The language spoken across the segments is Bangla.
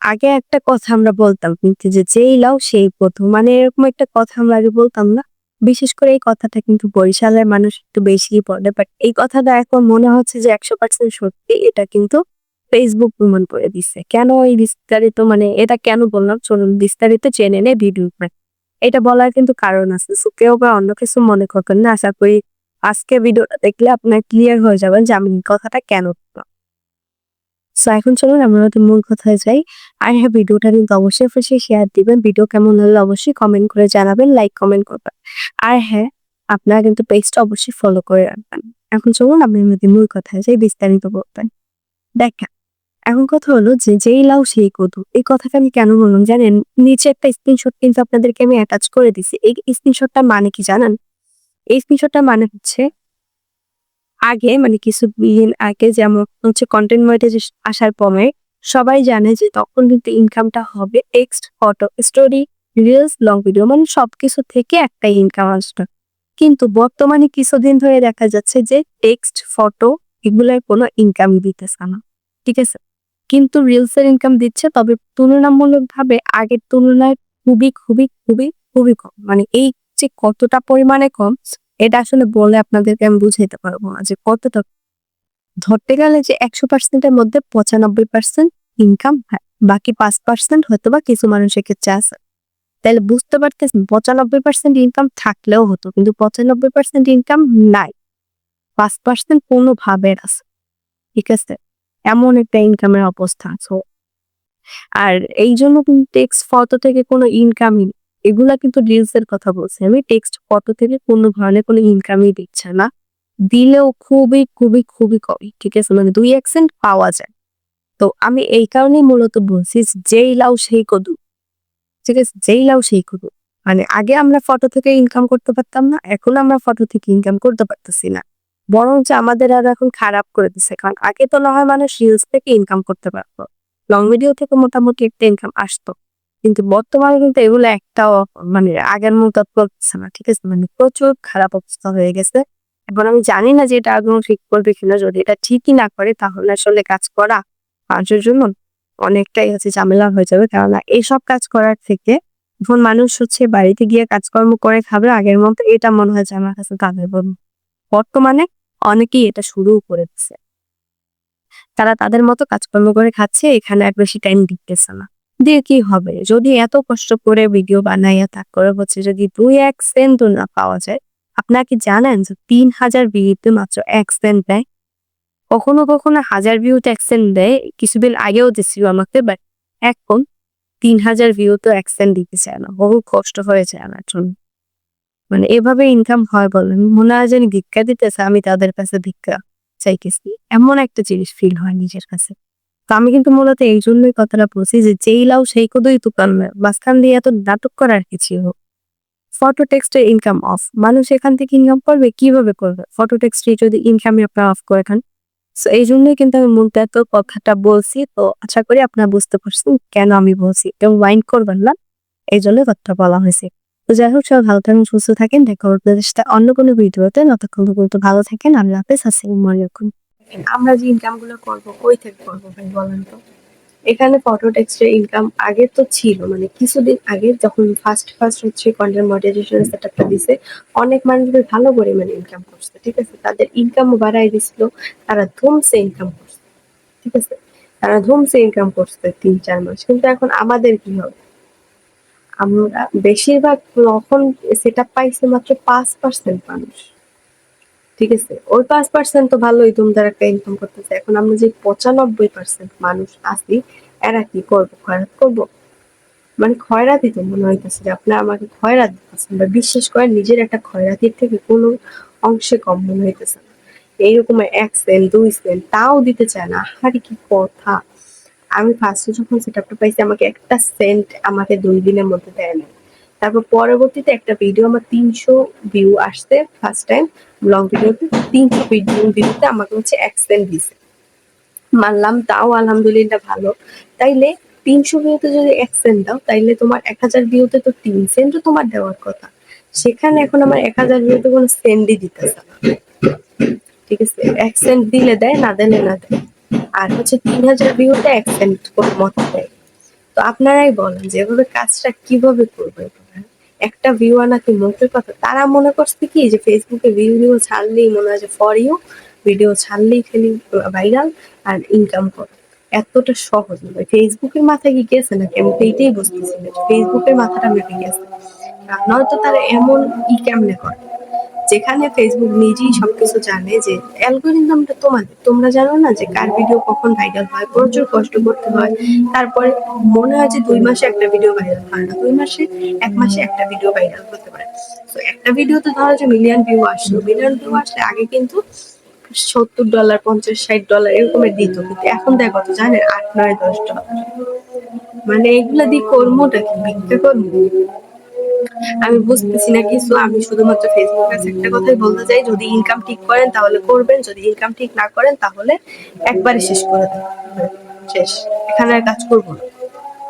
আগে একটা কথা আমরা বলতাম কিন্তু যে, "যেই লাউ সেই কদু।" মানে এরকম একটা কথা আমরা আগে বলতাম না? বিশেষ করে এই কথাটা কিন্তু বরিশালের মানুষ একটু বেশিই বলে। বাট এই কথাটা এখন মনে হচ্ছে যে ১০০% সত্যি। এটা কিন্তু Facebook প্রমাণ করে দিছে। কেন এই বিস্তারিত মানে এটা কেন বললাম? চলুন বিস্তারিত জেনে নেই ভিডিওতে। এটা বলার কিন্তু কারণ আছে। সো কেউ বা অন্য কিছু মনে করবেন না। আশা করি আজকে ভিডিওটা দেখলে আপনার ক্লিয়ার হয়ে যাবেন যে আমি এই কথাটা কেন বললাম। সো এখন চলুন আমরা আমাদের মূল কথায় যাই। আর হ্যাঁ, ভিডিওটা কিন্তু অবশ্যই শেয়ার দিবেন। ভিডিও কেমন হলে অবশ্যই কমেন্ট করে জানাবেন, লাইক কমেন্ট করবেন। আর হ্যাঁ, আপনারা কিন্তু পেজটা অবশ্যই ফলো করে রাখবেন। এখন চলুন আমরা আমাদের মূল কথায় যাই, বিস্তারিত বলবেন। দেখেন, এখন কথা হলো যে, "যেই লাউ সেই কদু।" এই কথাটা আমি কেন বললাম জানেন? নিচে একটা স্ক্রিনশট কিন্তু আপনাদেরকে আমি অ্যাটাচ করে দিছি। এই স্ক্রিনশটটার মানে কি জানেন? এই স্ক্রিনশটটার মানে হচ্ছে আগে মানে কিছুদিন আগে যেমন হচ্ছে কনটেন্ট মনিটাইজেশন আসার পরে সবাই জানে যে তখন কিন্তু ইনকামটা হবে text, photo, story, reels, long video মানে সবকিছু থেকে একটা ইনকাম আসতো। কিন্তু বর্তমানে কিছুদিন ধরে দেখা যাচ্ছে যে টেক্সট, ফটো এগুলার কোনো ইনকামই দিতেছে না। ঠিক আছে? কিন্তু রিলস এর ইনকাম দিচ্ছে, তবে তুলনামূলকভাবে আগের তুলনায় খুবই কম। মানে এই যে কতটা পরিমাণে কম এটা আসলে বলে আপনাদেরকে আমি বুঝাইতে পারব না যে কতটা। ধরতে গেলে যে ১০০% এর মধ্যে ৯৫% ইনকাম হয়। বাকি ৫% হয়তোবা কিছু মানুষের ক্ষেত্রে আছে। তাইলে বুঝতে পারতেছেন ৯৫% ইনকাম থাকলেও হতো। কিন্তু ৯৫% ইনকাম নাই। ৫% কোনোভাবে আছে। ঠিক আছে? এমন একটা ইনকামের অবস্থা। সো আর এইজন্য কিন্তু টেক্সট ফটো থেকে কোনো ইনকামই নেই। এগুলা কিন্তু রিলস এর কথা বলছি আমি। টেক্সট ফটো থেকে কোনো ধরনের কোনো ইনকামই দিচ্ছে না। দিলেও খুবই কমই। ঠিক আছে? মানে ২-১ সেন্ট পাওয়া যায়। তো আমি এই কারণেই মূলত বলছি যে, "যেই লাউ সেই কদু।" ঠিক আছে? যেই লাউ সেই কদু। মানে আগে আমরা ফটো থেকে ইনকাম করতে পারতাম না। এখন আমরা ফটো থেকে ইনকাম করতে পারতেছি না। বরঞ্চ আমাদের আরো এখন খারাপ করে দিছে। কারণ আগে তো না হয় মানুষ রিলস থেকে ইনকাম করতে পারত। লং ভিডিও থেকে মোটামুটি একটা ইনকাম আসতো। কিন্তু বর্তমানে কিন্তু এগুলো একটাও মানে আগের মতো আর চলতেছে না। ঠিক আছে? মানে প্রচুর খারাপ অবস্থা হয়ে গেছে। এখন আমি জানি না যে এটা আদৌ ঠিক করবে কিনা। যদি এটা ঠিকই না করে তাহলে আসলে কাজ করা মানুষের জন্য অনেকটাই হচ্ছে ঝামেলা হয়ে যাবে। কেননা এসব কাজ করার থেকে এখন মানুষ হচ্ছে বাড়িতে গিয়ে কাজকর্ম করে খাবে আগের মতো, এটা মনে হয় যে আমার কাছে তাদের বর্তমানে অনেকেই এটা শুরুও করে দিছে। তারা তাদের মতো কাজকর্ম করে খাচ্ছে, এখানে আর বেশি টাইম দিতেছে না। দিয়ে কি হবে? যদি এত কষ্ট করে ভিডিও বানাইয়া তারপরে হচ্ছে যদি ২-১ সেন্টও না পাওয়া যায়, আপনারা কি জানেন যে ৩,০০০ ভিউতে মাত্র ১ সেন্ট দেয়? কখনো ১,০০০ ভিউতে ১ সেন্ট দেয়। কিছুদিন আগেও দিছিল আমাকে, বাট এখন ৩,০০০ ভিউতেও ১ সেন্ট দিতে চায় না। বহু কষ্ট হয়ে যায় আমার জন্য। মানে এভাবে ইনকাম হয় বলেন? মনে হয় যেন ভিক্ষা দিতেছে, আমি তাদের কাছে ভিক্ষা চাইতেছি। এমন একটা জিনিস ফিল হয় নিজের কাছে। তো আমি কিন্তু মূলত এইজন্যই কথাটা বলছি যে, "যেই লাউ সেই কদুই তুকান না।" মাঝখান দিয়ে এত নাটক করার কি ছিল? ফটো টেক্সটের ইনকাম অফ। মানুষ এখান থেকে ইনকাম করবে, কিভাবে করবে? ফটো টেক্সটে যদি ইনকামই আপনারা অফ করে দেন। সো এইজন্যই কিন্তু আমি মূলত এত কথাটা বলছি। তো আশা করি আপনারা বুঝতে পারছেন কেন আমি বলছি। কেউ মাইন্ড করবেন না। এইজন্যই কথাটা বলা হয়েছে। তো যাই হোক, সবাই ভালো থাকেন, সুস্থ থাকেন। দেখা হবে আপনাদের সাথে অন্য কোনো ভিডিওতে। ততক্ষণ পর্যন্ত ভালো থাকেন। আল্লাহ হাফেজ। আসসালামু আলাইকুম। আমরা যে ইনকাম গুলো করবো কই থেকে করবো ভাই বলেন তো? এখানে ফটো টেক্সটের ইনকাম আগে তো ছিল, মানে কিছুদিন আগে যখন ফার্স্ট হচ্ছে কন্টেন্ট মনিটাইজেশন সেটআপটা দিছে, অনেক মানুষ বেশ ভালো পরিমাণে ইনকাম করছে। ঠিক আছে? তাদের ইনকামও বাড়ায় দিছিল। তারা ধুমসে ইনকাম করছে। ঠিক আছে? তারা ধুমসে ইনকাম করছে ৩-৪ মাস। কিন্তু এখন আমাদের কি হবে? আমরা বেশিরভাগ তখন সেটআপ পাইছে মাত্র ৫% মানুষ। ঠিক আছে? ওই ৫% তো ভালোই ধুমধার একটা ইনকাম করতেছে। এখন আমরা যে ৯৫% মানুষ আছি, এরা কি করব? খয়রাত করব? মানে খয়রাতি তো মনে হইতেছে যে আপনারা আমাকে খয়রাত দিতেছেন, বা বিশ্বাস করেন নিজের একটা খয়রাতির থেকে কোনো অংশে কম মনে হইতেছে না। এইরকম ১ সেন্ট ২ সেন্ট তাও দিতে চায় না। আহারে কি কথা! আমি ফার্স্টে যখন সেটআপটা পাইছি আমাকে ১ সেন্ট আমাকে ২ দিনের মধ্যে দেয় নাই। তারপর পরবর্তীতে একটা ভিডিও আমার ৩০০ ভিউ আসছে ফার্স্ট টাইম লং ভিডিওতে। ৩০০ ভিডিওতে আমাকে হচ্ছে ১ সেন্ট দিছে। মানলাম, তাও আলহামদুলিল্লাহ ভালো। তাইলে ৩০০ ভিউতে যদি ১ সেন্ট দাও, তাইলে তোমার ১,০০০ ভিউতে তো ৩ সেন্টও তোমার দেওয়ার কথা। সেখানে এখন আমার ১,০০০ ভিউতে কোনো সেন্টই দিতেছে না। ঠিক আছে? ১ সেন্ট দিলে দেয়, না দিলে না দেয়। আর হচ্ছে ৩,০০০ ভিউতে ১ সেন্ট কোনো মতে দেয়। তো আপনারাই বলেন যে এভাবে কাজটা কিভাবে করবে? একটা ভিউ আনা কি মুখের কথা? তারা মনে করছে কি যে ফেসবুকে ভিডিও ছাড়লেই মনে হয় যে ফর ইউ, ভিডিও ছাড়লেই খালি ভাইরাল আর ইনকাম কর। এতটা সহজ নয়। ফেসবুকের মাথায় কি গেছে নাকি? আমি তো এইটাই বুঝতেছি না। ফেসবুকের মাথাটা মেপে গেছে। নয়তো তারা এমন কেমনে করে? যেখানে ফেসবুক নিজেই সবকিছু জানে যে অ্যালগোরিদমটা তোমাদের, তোমরা জানো না যে কার ভিডিও কখন ভাইরাল হয়, প্রচুর কষ্ট করতে হয়। তারপরে মনে হয় যে 2 মাসে একটা ভিডিও ভাইরাল হয় না, 2 মাসে 1 মাসে একটা ভিডিও ভাইরাল হতে পারে। তো একটা ভিডিওতে ধরো যে মিলিয়ন ভিউ আসলো, মিলিয়ন ভিউ আসলে আগে কিন্তু $70, $50, $60 এরকমের দিত, কিন্তু এখন দেয় কত জানেন? $8, $9, মানে এগুলা দিয়ে কর্মটা কি? ভিক্ষা কর্ম? আমি বুঝতেছি না কিছু। আমি শুধুমাত্র ফেসবুক কাছে একটা কথাই বলতে চাই, যদি ইনকাম ঠিক করেন তাহলে করবেন, যদি ইনকাম ঠিক না করেন তাহলে একবারে শেষ করে দেন, শেষ, এখানে আর কাজ করবো না,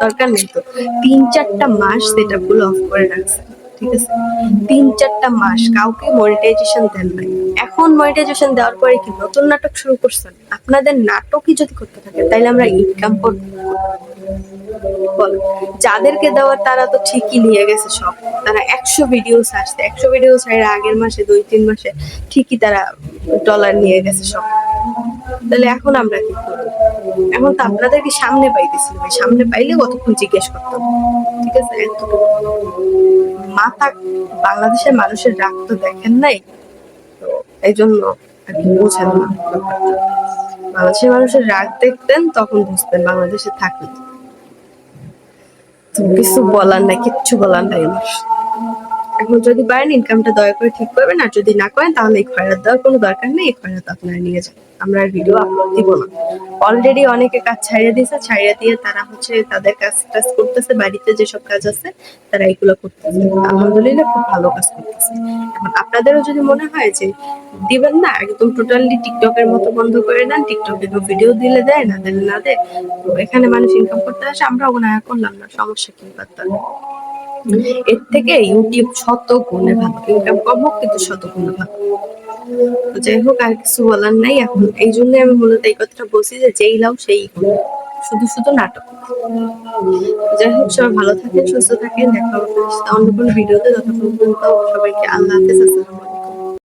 দরকার নেই। তো 3-4টা মাস সেটা গুলো অফ করে রাখছে, ঠিক আছে? 3-4টা মাস কাউকে মনিটাইজেশন দেন নাই। এখন মনিটাইজেশন দেওয়ার পরে কি নতুন নাটক শুরু করছেন? আপনাদের নাটকই যদি করতে থাকেন তাইলে আমরা ইনকাম করবো? বলো, যাদেরকে দেওয়ার তারা তো ঠিকই নিয়ে গেছে সব। তারা 100 ভিডিও ছাড়ছে, 100 ভিডিও ছাড়ে আগের মাসে 2-3 মাসে ঠিকই তারা ডলার নিয়ে গেছে সব। তাহলে এখন আমরা কি করবো? এখন তো আপনাদেরকে সামনে পাইতেছি, সামনে পাইলে কতক্ষণ জিজ্ঞেস করতাম, ঠিক আছে? এতটুকু মাথা, বাংলাদেশের মানুষের রাগ তো দেখেন নাই, তো এই জন্য আর কি বোঝেন না। বাংলাদেশের মানুষের রাগ দেখতেন তখন বুঝতেন বাংলাদেশে থাকলে। তো কিছু বলার নাই, কিচ্ছু বলার নাই আমার। এখন যদি পারেন ইনকামটা দয়া করে ঠিক করবেন, আর যদি না করেন তাহলে এই খয়রাত দেওয়ার কোনো দরকার নেই, এই খয়রাত আপনারা নিয়ে যান, আমরা আর ভিডিও আপলোড দিব না। অলরেডি অনেকে কাজ ছাড়িয়ে দিয়েছে, ছাড়িয়ে দিয়ে তারা হচ্ছে তাদের কাজ টাজ করতেছে, বাড়িতে যেসব কাজ আছে তারা এগুলো করতেছে, আলহামদুলিল্লাহ খুব ভালো কাজ করতেছে। এখন আপনাদেরও যদি মনে হয় যে দিবেন না, একদম টোটালি টিকটকের মতো বন্ধ করে দেন, টিকটকে ভিডিও দিলে দেয়, না দিলে না দেয়, তো এখানে মানুষ ইনকাম করতে আসে, আমরাও না করলাম না, সমস্যা কি? বার্তা এর থেকে ইউটিউব শত গুণে ভালো, ইনকাম কম হোক কিন্তু শত গুণে ভালো। তো যাই হোক, আর কিছু বলার নাই এখন। এই জন্য আমি মূলত এই কথাটা বলছি যে যেই লাও সেই শুধু শুধু নাটক। যাই হোক, সবাই ভালো থাকেন, সুস্থ থাকেন, দেখা হবে অন্য কোনো ভিডিওতে। ততক্ষণ পর্যন্ত সবাইকে আল্লাহ হাফেজ, আসসালামু আলাইকুম।